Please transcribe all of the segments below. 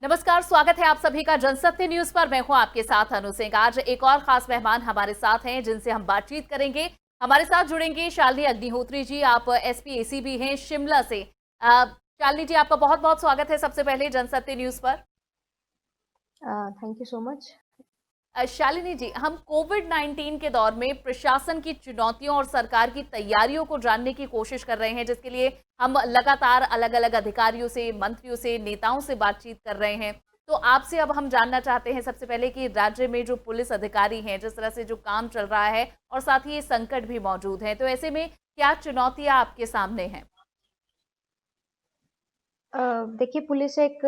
नमस्कार, स्वागत है आप सभी का जनसत्य न्यूज पर। मैं हूं आपके साथ अनु सिंह। आज एक और खास मेहमान हमारे साथ हैं जिनसे हम बातचीत करेंगे। हमारे साथ जुड़ेंगे शालिनी अग्निहोत्री जी। आप एसपी एसीबी हैं शिमला से। शालिनी जी, आपका बहुत बहुत स्वागत है सबसे पहले जनसत्य न्यूज पर। Thank you so much. Shalini ji, हम कोविड 19 के दौर में प्रशासन की चुनौतियों और सरकार की तैयारियों को जानने की कोशिश कर रहे हैं, जिसके लिए हम लगातार अलग अलग अधिकारियों से, मंत्रियों से, नेताओं से बातचीत कर रहे हैं। तो आपसे अब हम जानना चाहते हैं सबसे पहले कि राज्य में जो पुलिस अधिकारी हैं, जिस तरह से जो काम चल रहा है और साथ ही ये संकट भी मौजूद है, तो ऐसे में क्या चुनौतियां आपके सामने हैं? देखिए, पुलिस एक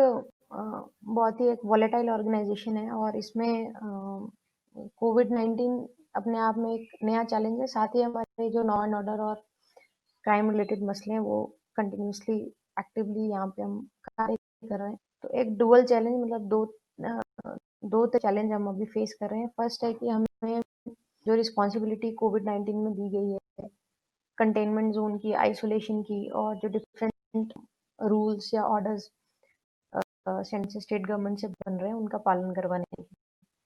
बहुत ही एक वॉलेटाइल ऑर्गेनाइजेशन है और इसमें कोविड 19 अपने आप में एक नया चैलेंज है। साथ ही हमारे जो लॉ एंड ऑर्डर और क्राइम रिलेटेड मसले हैं वो कंटिन्यूसली एक्टिवली यहाँ पे हम कार्य कर रहे हैं। तो एक डुअल चैलेंज, मतलब दो चैलेंज हम अभी फेस कर रहे हैं। फर्स्ट है कि हमें जो रिस्पॉन्सिबिलिटी कोविड 19 में दी गई है, कंटेनमेंट जोन की, आइसोलेशन की, और जो डिफरेंट रूल्स या ऑर्डर्स सेंट्रल से स्टेट गवर्नमेंट से बन रहे हैं उनका पालन करवाने की।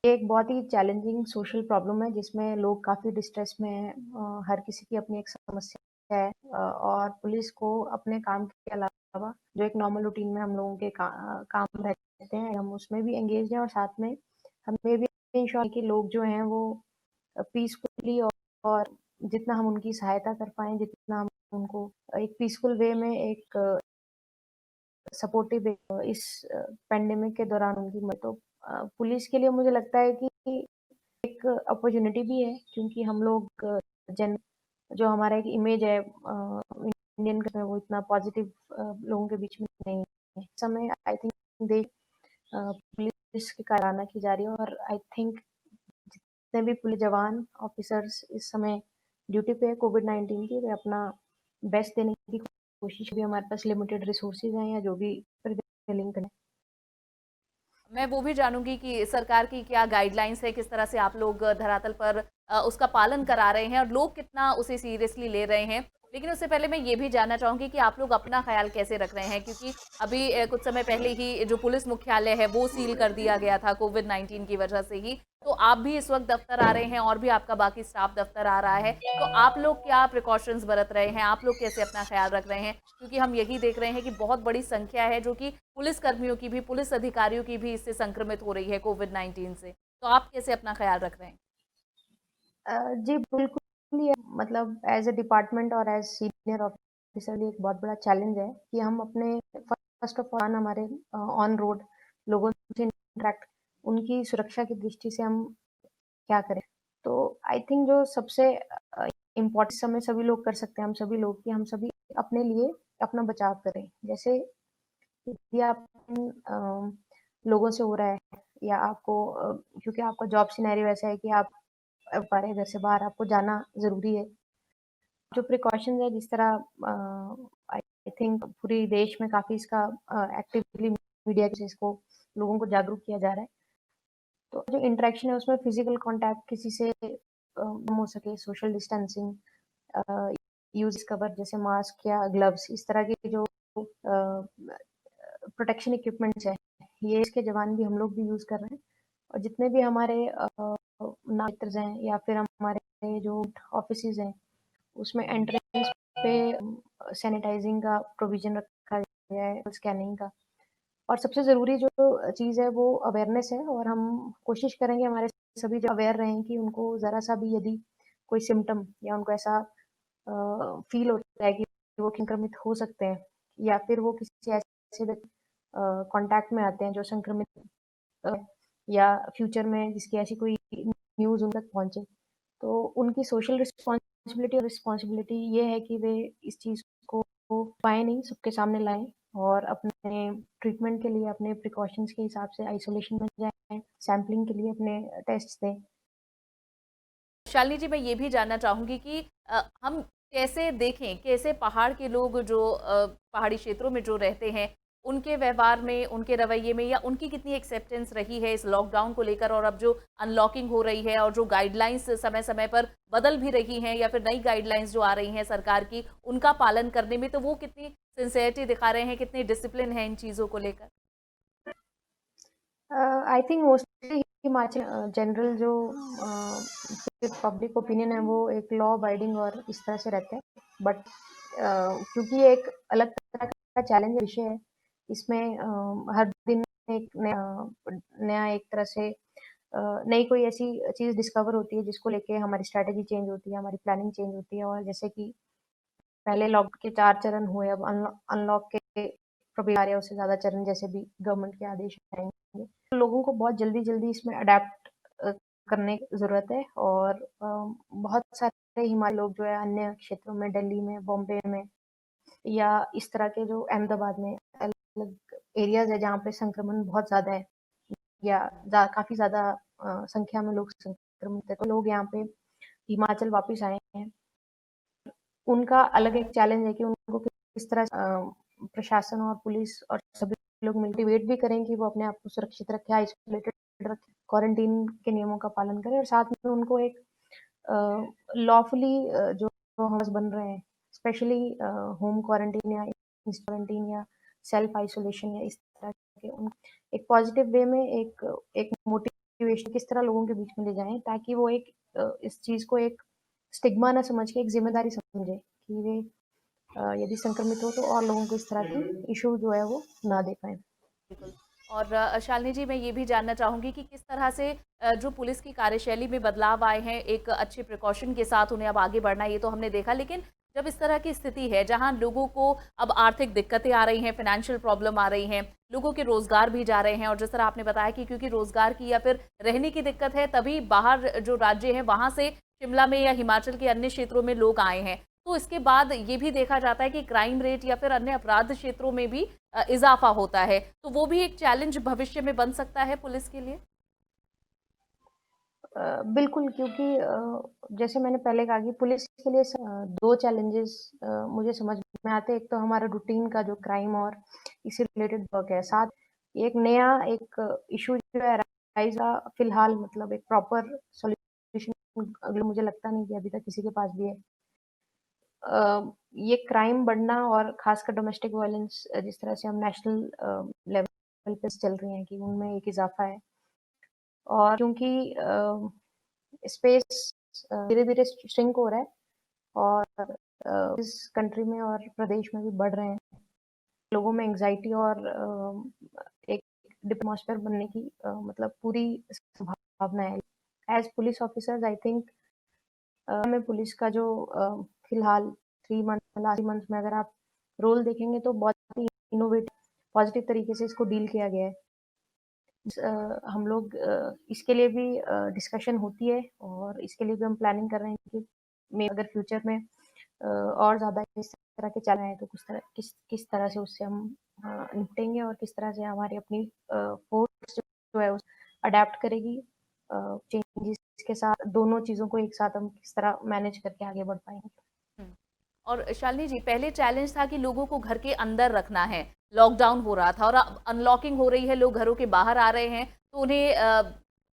ये एक बहुत ही चैलेंजिंग सोशल प्रॉब्लम है जिसमें लोग काफ़ी डिस्ट्रेस में हैं। हर किसी की अपनी एक समस्या है, और पुलिस को अपने काम के अलावा जो एक नॉर्मल रूटीन में हम लोगों के काम रहते हैं, हम उसमें भी एंगेज हैं, और साथ में हमें भी इंश्योर कि लोग जो हैं वो पीसफुली और जितना हम उनकी सहायता कर पाएँ, जितना हम उनको एक पीसफुल वे में एक सपोर्टिव इस पेंडेमिक के दौरान उनकी मदद। तो पुलिस के लिए मुझे लगता है कि एक अपॉर्चुनिटी भी है, क्योंकि हम लोग जन जो हमारा एक इमेज है इंडियन का, वो इतना पॉजिटिव लोगों के बीच में नहीं है। इस समय आई थिंक देश पुलिस की कायराना की जा रही है, और आई थिंक जितने भी पुलिस जवान ऑफिसर्स इस समय ड्यूटी पे है कोविड 19 की, वे अपना बेस्ट देने की कोशिश भी। हमारे पास लिमिटेड रिसोर्सेज हैं या जो भी लिंक है। मैं वो भी जानूंगी कि सरकार की क्या गाइडलाइंस है, किस तरह से आप लोग धरातल पर उसका पालन करा रहे हैं और लोग कितना उसे सीरियसली ले रहे हैं। लेकिन उससे पहले मैं ये भी जानना चाहूंगी कि आप लोग अपना ख्याल कैसे रख रहे हैं, क्योंकि अभी कुछ समय पहले ही जो पुलिस मुख्यालय है वो सील कर दिया गया था कोविड 19 की वजह से ही। तो आप भी इस वक्त दफ्तर आ रहे हैं और भी आपका बाकी स्टाफ दफ्तर आ रहा है, तो आप लोग क्या प्रिकॉशंस बरत रहे हैं, आप लोग कैसे अपना ख्याल रख रहे हैं? क्योंकि हम यही देख रहे हैं कि बहुत बड़ी संख्या है जो कि पुलिस कर्मियों की भी, पुलिस अधिकारियों की भी इससे संक्रमित हो रही है कोविड 19 से। तो आप कैसे अपना ख्याल रख रहे हैं? जी, बिल्कुल ही मतलब एज़ अ डिपार्टमेंट और एज़ सीनियर ऑफिसर ये एक बहुत बड़ा चैलेंज है कि हम अपने फर्स्ट ऑफ ऑल हमारे ऑन रोड लोगों से इंटरैक्ट, उनकी सुरक्षा की दृष्टि से हम क्या करें। तो आई थिंक जो सबसे इम्पोर्टेंट समय सभी लोग कर सकते हैं, हम सभी लोग, कि हम सभी अपने लिए अपना बचाव करें। जैसे यदि आप लोगों से हो रहा है, या आपको क्योंकि आपका जॉब सिनेरियो ऐसा है कि आप पा रहे हैं घर से बाहर, आपको जाना ज़रूरी है। जो प्रिकॉशंस है, जिस तरह आई थिंक पूरे देश में काफ़ी इसका एक्टिवली मीडिया से इसको लोगों को जागरूक किया जा रहा है। तो जो इंटरेक्शन है उसमें फिजिकल कांटेक्ट किसी से कम हो सके, सोशल डिस्टेंसिंग, यूज कवर जैसे मास्क या ग्लव्स, इस तरह के जो प्रोटेक्शन इक्विपमेंट्स है, ये इसके जवान भी हम लोग भी यूज कर रहे हैं। और जितने भी हमारे मित्र हैं या फिर हमारे जो ऑफिसेज हैं, उसमें एंट्रेंस पे सैनिटाइजिंग का प्रोविजन रखा गया है, स्कैनिंग का। और सबसे ज़रूरी जो चीज़ है वो अवेयरनेस है, और हम कोशिश करेंगे हमारे सभी जो अवेयर रहें कि उनको ज़रा-सा भी यदि कोई सिम्पटम या उनको ऐसा फ़ील होता है कि वो संक्रमित हो सकते हैं, या फिर वो किसी ऐसे कॉन्टैक्ट में आते हैं जो संक्रमित अ, या फ्यूचर में जिसकी ऐसी कोई न्यूज़ उन तक पहुँचे, तो उनकी सोशल रिस्पॉन्सिबिलिटी ये है कि वे इस चीज़ को पाए नहीं, सबके सामने लाएँ, और अपने ट्रीटमेंट के लिए अपने प्रिकॉशंस के हिसाब से आइसोलेशन में जाएँ, सैंपलिंग के लिए अपने टेस्ट्स दें। शालिनी जी, मैं ये भी जानना चाहूंगी कि हम कैसे देखें, कैसे पहाड़ के लोग जो पहाड़ी क्षेत्रों में जो रहते हैं, उनके व्यवहार में, उनके रवैये में, या उनकी कितनी एक्सेप्टेंस रही है इस लॉकडाउन को लेकर, और अब जो अनलॉकिंग हो रही है और जो गाइडलाइंस समय समय पर बदल भी रही हैं, या फिर नई गाइडलाइंस जो आ रही हैं सरकार की, उनका पालन करने में, तो वो कितनी सिंसेरिटी दिखा रहे हैं, कितनी डिसिप्लिन है इन चीज़ों को लेकर? I think mostly Himachal general जो पब्लिक ओपिनियन है वो एक लॉ अबाइडिंग और इस तरह से रहते हैं, बट क्योंकि ये एक अलग तरह का चैलेंज विषय है, इसमें हर दिन एक नया एक तरह से नई कोई ऐसी चीज़ डिस्कवर होती है जिसको लेके हमारी स्ट्रैटेजी चेंज होती है, हमारी प्लानिंग चेंज होती है। और जैसे कि पहले लॉक के 4 चरण हुए, अब अनलॉक के probably 4 या उससे ज़्यादा चरण जैसे भी गवर्नमेंट के आदेश आएँगे। तो लोगों को बहुत जल्दी-जल्दी इसमें अडैप्ट करने की ज़रूरत है। और बहुत सारे हिमालयी लोग जो है अन्य क्षेत्रों में, दिल्ली में, बॉम्बे में या इस तरह के जो अहमदाबाद में अलग एरियाज़ है जहाँ पे संक्रमण बहुत ज़्यादा है या काफ़ी ज़्यादा संख्या में लोग संक्रमित हैं, तो लोग यहाँ पे हिमाचल वापस आए हैं। उनका अलग एक चैलेंज है कि उनको किस तरह प्रशासन और पुलिस और सभी लोग मोटिवेट भी करें कि वो अपने आप को सुरक्षित रखें, आइसोलेटेड रखें, क्वारंटीन के नियमों का पालन करें और साथ में उनको एक लॉफुली जो हाउस बन रहे हैं, स्पेशली होम क्वारंटीन या क्वारंटीन या सेल्फ आइसोलेशन या इस तरह के एक पॉजिटिव वे में एक मोटिवेशन किस तरह लोगों के बीच में ले जाएं ताकि वो एक इस चीज़ को एक स्टिग्मा ना समझ के एक जिम्मेदारी समझे कि वे यदि संक्रमित हो तो और लोगों को इस तरह की इशू जो है वो ना दे पाए। बिल्कुल। और शालिनी जी, मैं ये भी जानना चाहूँगी कि किस तरह से जो पुलिस की कार्यशैली में बदलाव आए हैं, एक अच्छे प्रिकॉशन के साथ उन्हें अब आगे बढ़ना है, ये तो हमने देखा। लेकिन जब इस तरह की स्थिति है, जहाँ लोगों को अब आर्थिक दिक्कतें आ रही हैं, फाइनेंशियल प्रॉब्लम आ रही हैं, लोगों के रोज़गार भी जा रहे हैं और जिस तरह आपने बताया कि क्योंकि रोज़गार की या फिर रहने की दिक्कत है, तभी बाहर जो राज्य हैं, वहाँ से शिमला में या हिमाचल के अन्य क्षेत्रों में लोग आए हैं। तो इसके बाद ये भी देखा जाता है कि क्राइम रेट या फिर अन्य अपराध क्षेत्रों में भी इज़ाफ़ा होता है, तो वो भी एक चैलेंज भविष्य में बन सकता है पुलिस के लिए? बिल्कुल, क्योंकि जैसे मैंने पहले कहा कि पुलिस के लिए 2 चैलेंजेस मुझे समझ में आते हैं। एक तो हमारा रूटीन का जो क्राइम और इससे रिलेटेड वर्क है, साथ एक नया एक इश्यू जो है राइज़ का फिलहाल मतलब एक प्रॉपर सॉल्यूशन अगर मुझे लगता नहीं कि अभी तक किसी के पास भी है। ये क्राइम बढ़ना और खासकर डोमेस्टिक वायलेंस जिस तरह से हम नेशनल लेवल पे चल रही हैं कि उनमें एक इज़ाफ़ा है। और क्योंकि स्पेस धीरे-धीरे श्रिंक हो रहा है और इस कंट्री में और प्रदेश में भी बढ़ रहे हैं। लोगों में एंग्ज़ायटी और एक एटमॉस्फेयर बनने की मतलब पूरी संभावना है। As police officers I think हमें पुलिस का जो फिलहाल 3 मंथ लास्ट 3 मंथ में अगर आप रोल देखेंगे तो बहुत ही इनोवेटिव पॉजिटिव तरीके से इसको डील किया गया है। हम लोग इसके लिए भी डिस्कशन होती है और इसके लिए भी हम प्लानिंग कर रहे हैं कि मैं अगर फ्यूचर में और ज़्यादा इस तरह के चल रहे हैं तो किस किस तरह से उससे हम निपटेंगे और किस तरह से हमारी अपनी फोर्स जो है अडेप्ट करेगी चेंजेस के साथ दोनों चीज़ों को एक साथ हम किस तरह मैनेज करके आगे बढ़ पाएंगे। हुँ। और शालिनी जी, पहले चैलेंज था कि लोगों को घर के अंदर रखना है, लॉकडाउन हो रहा था और अब अनलॉकिंग हो रही है, लोग घरों के बाहर आ रहे हैं, तो उन्हें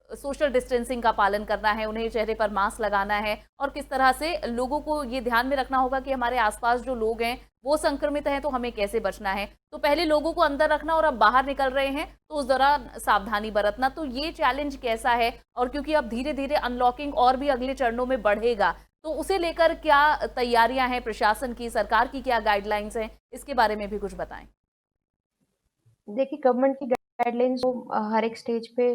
सोशल डिस्टेंसिंग का पालन करना है, उन्हें चेहरे पर मास्क लगाना है और किस तरह से लोगों को ये ध्यान में रखना होगा कि हमारे आस-पास जो लोग हैं, वो संक्रमित हैं, तो हमें कैसे बचना है। तो पहले लोगों को अंदर रखना और अब बाहर निकल रहे हैं, तो उस दौरान सावधानी बरतना। तो ये चैलेंज कैसा है? और क्योंकि अब धीरे-धीरे अनलॉकिंग और भी अगले चरणों में बढ़ेगा, तो उसे लेकर क्या तैयारियां हैं प्रशासन की, सरकार की क्या गाइडलाइंस हैं? इसके बारे में भी कुछ बताएं। देखिए गवर्नमेंट की गाइडलाइंस तो हर एक स्टेज पे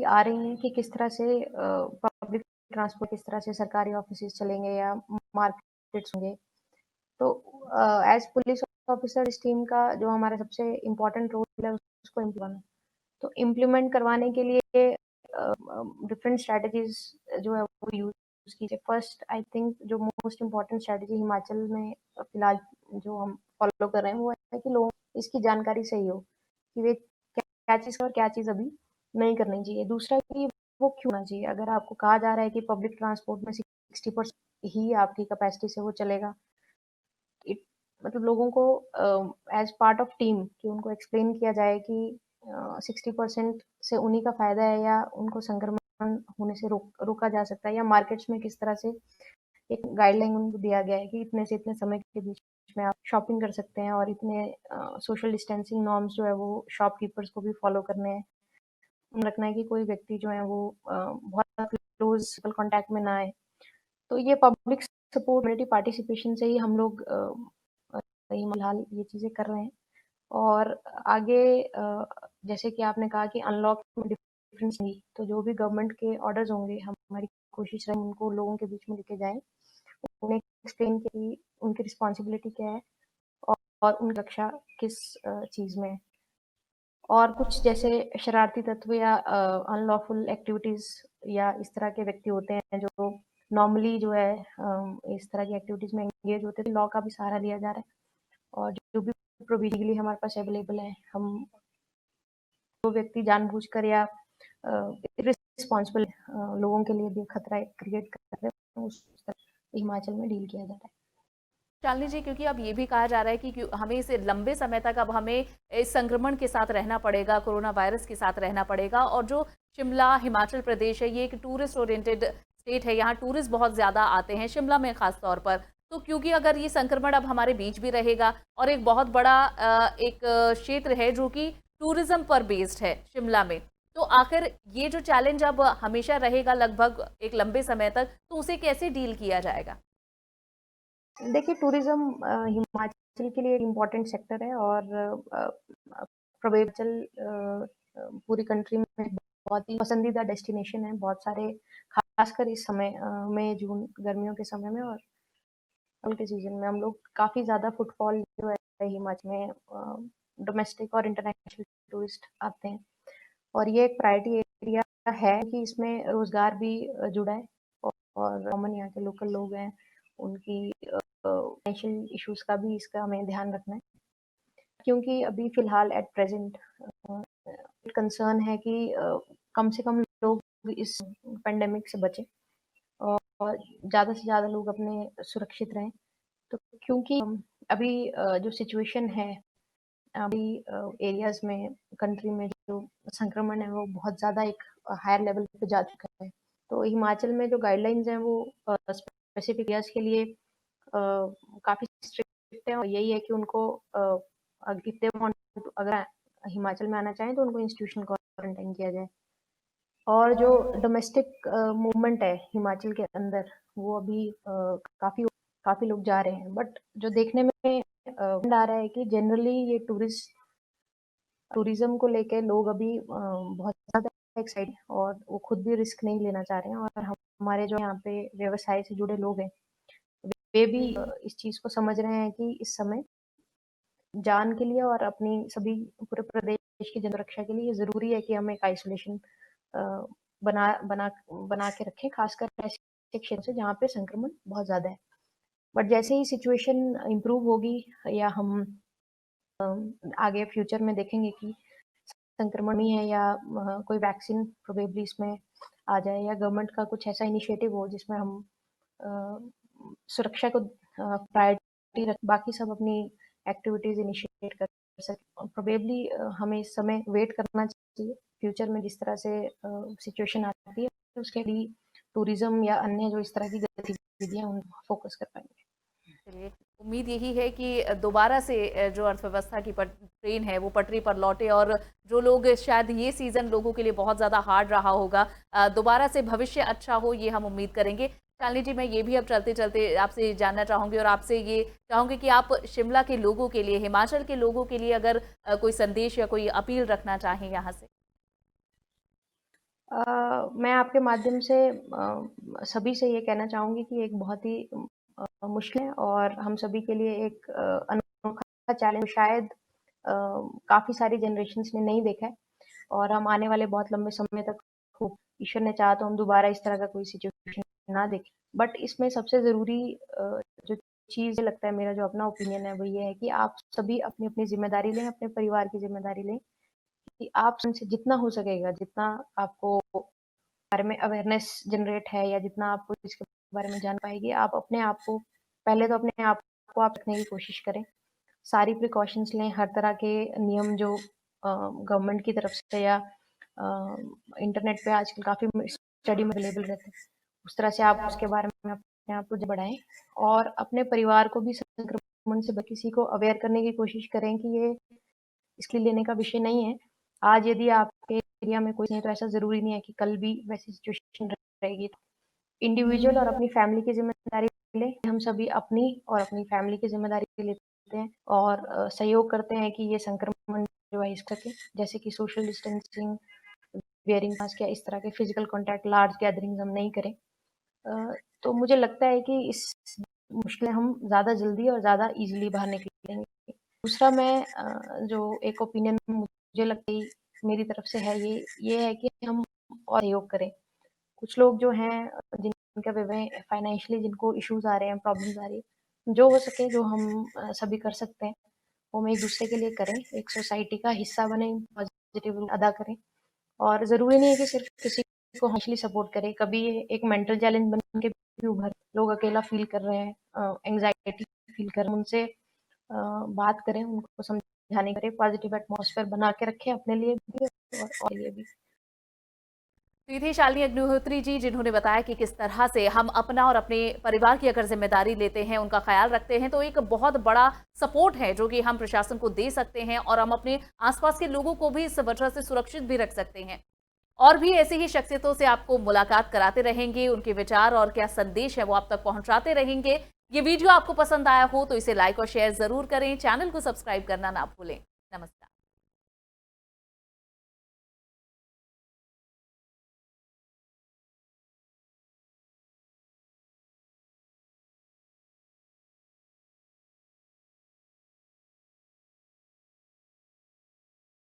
आ रही हैं कि किस तरह से पब्लिक ट्रांसपोर्ट किस तरह से सरकारी ऑफिसेज चलेंगे या मार्केट्स होंगे। तो एज पुलिस ऑफिसर इस टीम का जो हमारा सबसे इम्पोर्टेंट रोल है उसको इम्प्लीमेंट तो इम्प्लीमेंट करवाने के लिए डिफरेंट स्ट्रेटजीज जो है वो यूज कीजिए। फर्स्ट आई थिंक जो मोस्ट इम्पोर्टेंट स्ट्रेटजी हिमाचल में फिलहाल जो हम फॉलो कर रहे हैं वो है कि लोगों को इसकी जानकारी सही हो कि वे क्या चीज़ और क्या चीज़ अभी नहीं करनी चाहिए। दूसरा कि वो क्यों ना चाहिए। अगर आपको कहा जा रहा है कि पब्लिक ट्रांसपोर्ट में 60% ही आपकी कैपेसिटी से वो चलेगा, इट मतलब लोगों को एज पार्ट ऑफ टीम कि उनको एक्सप्लेन किया जाए कि 60% से उन्हीं का फायदा है या उनको संक्रमण होने से रोका जा सकता है या मार्केट्स में किस तरह से एक गाइडलाइन उनको दिया गया है कि इतने से इतने समय के बीच में आप शॉपिंग कर सकते हैं और इतने सोशल डिस्टेंसिंग नॉर्म्स जो है वो शॉपकीपर्स को भी फॉलो करने हैं। उन्हें रखना है कि कोई व्यक्ति जो है वो बहुत क्लोज कॉन्टैक्ट में ना आए। तो ये पब्लिक सपोर्ट, कम्युनिटी पार्टिसिपेशन से ही हम लोग फिलहाल ये चीज़ें कर रहे हैं। और आगे जैसे कि आपने कहा कि अनलॉक में डिफरेंस नहीं, तो जो भी गवर्नमेंट के ऑर्डर्स होंगे हमारी कोशिश रहे उनको लोगों के बीच में लेके जाएं, उन्हें एक्सप्लेन कि उनकी रिस्पॉन्सिबिलिटी क्या है और उनकी रक्षा किस चीज़ में है। और कुछ जैसे शरारती तत्व या अनलॉफुल एक्टिविटीज़ या इस तरह के व्यक्ति होते हैं जो नॉर्मली जो है इस तरह की एक्टिविटीज़ में एंगेज होते हैं, लॉ का भी सहारा लिया जा रहा है। और जो भी प्रोविजन लीगली हमारे पास अवेलेबल है, हम जो व्यक्ति जानबूझकर या इर्रेस्पॉन्सिबल लोगों के लिए भी खतरा क्रिएट कर रहे हैं, उस तरह हिमाचल में डील किया जाता है। शालिनी जी, क्योंकि अब ये भी कहा जा रहा है कि हमें इसे लंबे समय तक अब हमें इस संक्रमण के साथ रहना पड़ेगा, कोरोना वायरस के साथ रहना पड़ेगा, और जो शिमला हिमाचल प्रदेश है ये एक टूरिस्ट ओरिएंटेड स्टेट है, यहाँ टूरिस्ट बहुत ज़्यादा आते हैं, शिमला में खास तौर पर। तो क्योंकि अगर ये संक्रमण अब हमारे बीच भी रहेगा और एक बहुत बड़ा एक क्षेत्र है जो कि टूरिज्म पर बेस्ड है शिमला में, तो आखिर ये जो चैलेंज अब हमेशा रहेगा लगभग एक लंबे समय तक, तो उसे कैसे डील किया जाएगा? देखिए, टूरिज्म हिमाचल के लिए एक इम्पोर्टेंट सेक्टर है और हिमाचल पूरी कंट्री में बहुत ही पसंदीदा डेस्टिनेशन है। बहुत सारे, खासकर इस समय मई जून गर्मियों के समय में और फल के सीजन में हम लोग काफ़ी ज़्यादा फुटफॉल जो है हिमाचल में डोमेस्टिक और इंटरनेशनल टूरिस्ट आते हैं। और ये एक प्रायोरिटी एरिया है कि इसमें रोजगार भी जुड़ा है और कॉमन यहाँ के लोकल लोग हैं, उनकी फाइनेंशियल इश्यूज का भी इसका हमें ध्यान रखना है। क्योंकि अभी फिलहाल एट प्रेजेंट कंसर्न है कि कम से कम लोग इस पेंडेमिक से बचें और ज़्यादा से ज़्यादा लोग अपने सुरक्षित रहें। तो क्योंकि अभी जो सिचुएशन है अभी एरियाज में कंट्री में जो संक्रमण है वो बहुत ज़्यादा एक हायर लेवल पे जा चुका है। तो हिमाचल में जो गाइडलाइंस हैं वो स्पेसिफिक एरियाज के लिए काफ़ी स्ट्रिक्ट है और यही है कि उनको इफ दे वांट अगर हिमाचल में आना चाहें तो उनको इंस्टीट्यूशन क्वारंटाइन किया जाए। और जो डोमेस्टिक मूवमेंट है हिमाचल के अंदर वो अभी काफ़ी काफ़ी लोग जा रहे हैं, बट जो देखने में आ रहा है कि जनरली ये टूरिज्म को लेके लोग अभी बहुत ज़्यादा एक्साइटेड और वो खुद भी रिस्क नहीं लेना चाह रहे हैं और हमारे जो यहाँ पे व्यवसाय से जुड़े लोग हैं वे भी इस चीज़ को समझ रहे हैं कि इस समय जान के लिए और अपनी सभी पूरे प्रदेश की जनरक्षा के लिए ज़रूरी है कि हम एक आइसोलेशन बना बना बना के रखें, खासकर ऐसे क्षेत्र से जहाँ पे संक्रमण बहुत ज़्यादा है। बट जैसे ही सिचुएशन इम्प्रूव होगी या हम आगे फ्यूचर में देखेंगे कि संक्रमण ही है या कोई वैक्सीन प्रोबेबली इसमें आ जाए या गवर्नमेंट का कुछ ऐसा इनिशिएटिव हो जिसमें हम सुरक्षा को प्रायोरिटी रख बाकी सब अपनी एक्टिविटीज इनिशिएट कर सकें। प्रोबेबली हमें इस समय वेट करना चाहिए, फ्यूचर में जिस तरह से सिचुएशन आती है उसके लिए टूरिज्म या अन्य जो इस तरह की गतिविधियां उन फोकस कर पाएंगे। चलिए, उम्मीद यही है कि दोबारा से जो अर्थव्यवस्था की ट्रेन है वो पटरी पर लौटे और जो लोग शायद ये सीज़न लोगों के लिए बहुत ज़्यादा हार्ड रहा होगा, दोबारा से भविष्य अच्छा हो, ये हम उम्मीद करेंगे। शालिनी जी, मैं ये भी अब चलते-चलते आपसे जानना चाहूँगी और आपसे ये चाहूँगी कि आप शिमला के लोगों के लिए, हिमाचल के लोगों के लिए अगर कोई संदेश या कोई अपील रखना चाहें यहाँ से? मैं आपके माध्यम से सभी से ये कहना चाहूँगी कि एक बहुत ही मुश्किल है और हम सभी के लिए एक अनोखा चैलेंज शायद काफ़ी सारी जनरेशन्स ने नहीं देखा है और हम आने वाले बहुत लंबे समय तक हो ईश्वर ने चाहा तो हम दोबारा इस तरह का कोई सिचुएशन ना देखें। बट इसमें सबसे ज़रूरी जो चीज़ लगता है, मेरा जो अपना ओपिनियन है वो ये है कि आप सभी अपनी-अपनी ज़िम्मेदारी लें, अपने परिवार की ज़िम्मेदारी लें कि आप उनसे जितना हो सकेगा, जितना आपको बारे में अवेयरनेस जनरेट है या जितना आपको इसके बारे में जान पाएगी, आप अपने आप को पहले तो अपने आप को आप रखने की कोशिश करें। सारी प्रिकॉशंस लें, हर तरह के नियम जो गवर्नमेंट की तरफ से या इंटरनेट पे आजकल काफ़ी स्टडी में अवेलेबल रहते हैं, उस तरह से आप उसके बारे में अपने आप को बढ़ाएँ और अपने परिवार को भी संक्रमण संक्रमण से किसी को अवेयर करने की कोशिश करें कि ये इसके लिए लेने का विषय नहीं है। आज यदि आपके एरिया में कोई नहीं, तो ऐसा ज़रूरी नहीं है कि कल भी वैसी सिचुएशन रहेगी। इंडिविजुअल और अपनी फैमिली की ज़िम्मेदारी लें। हम सभी अपनी और अपनी फैमिली की ज़िम्मेदारी लेते हैं और सहयोग करते हैं कि ये संक्रमण जो है इसका के जैसे कि सोशल डिस्टेंसिंग, वेयरिंग मास्क या इस तरह के फिजिकल कॉन्टैक्ट, लार्ज गैदरिंग्स हम नहीं करें। तो मुझे लगता है कि इस मुश्किल हम ज़्यादा जल्दी और ज़्यादा ईज़िली बाहर निकलेंगे। दूसरा मैं जो एक ओपिनियन मुझे लगता है मेरी तरफ से है ये है कि हम और सहयोग करें। कुछ लोग जो हैं जिनका फाइनेंशियली जिनको इश्यूज़ आ रहे हैं, प्रॉब्लम्स आ रही है, जो हो सके जो हम सभी कर सकते हैं, वो हम एक-दूसरे के लिए करें, एक सोसाइटी का हिस्सा बनें, पॉजिटिव रोल अदा करें और ज़रूरी नहीं है कि सिर्फ़ किसी को फाइनेंशियली सपोर्ट करें, कभी ये एक मेंटल चैलेंज बन के भी उभर लोग अकेला फ़ील कर रहे हैं, एंग्ज़ायटी फ़ील कर रहे हैं, उनसे बात करें, उनको समझाने करें, पॉजिटिव एटमॉस्फेयर बना के रखें अपने लिए भी और लिए भी। तो ये थी शालिनी अग्निहोत्री जी, जिन्होंने बताया कि किस तरह से हम अपना और अपने परिवार की अगर जिम्मेदारी लेते हैं, उनका ख्याल रखते हैं, तो एक बहुत बड़ा सपोर्ट है जो कि हम प्रशासन को दे सकते हैं और हम अपने आसपास के लोगों को भी इस वजह से सुरक्षित भी रख सकते हैं। और भी ऐसी ही शख्सियतों से आपको मुलाकात कराते रहेंगे, उनके विचार और क्या संदेश है वो आप तक पहुंचाते रहेंगे। ये वीडियो आपको पसंद आया हो तो इसे लाइक और शेयर जरूर करें, चैनल को सब्सक्राइब करना ना भूलें। नमस्कार।